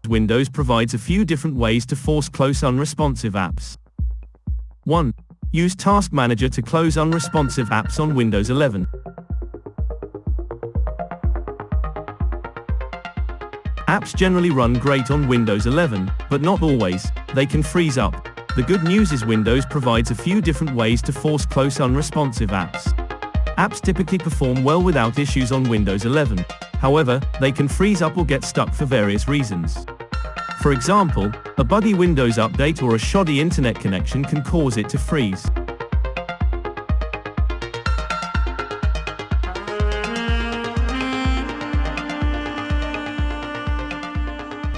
Windows provides a few different ways to force close unresponsive apps. 1. Use Task Manager to close unresponsive apps on Windows 11. Apps generally run great on Windows 11, but not always. They can freeze up. The good news is Windows provides a few different ways to force close unresponsive apps. Apps typically perform well without issues on Windows 11. However, they can freeze up or get stuck for various reasons. For example, a buggy Windows update or a shoddy internet connection can cause it to freeze.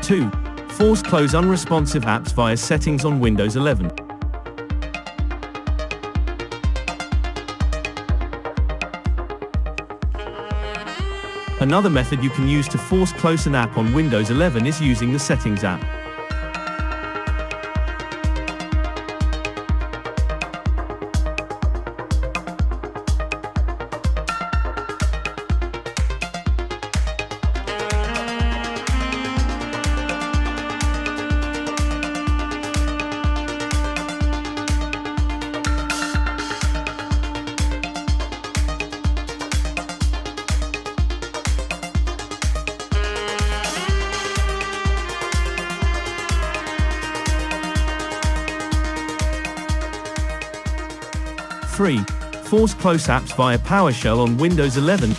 2. Force close unresponsive apps via settings on Windows 11. Another method you can use to force close an app on Windows 11 is using the Settings app. Three. Force close apps via PowerShell on Windows 11.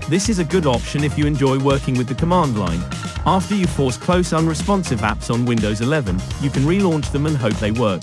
This is a good option if you enjoy working with the command line. After you force close unresponsive apps on Windows 11, you can relaunch them and hope they work.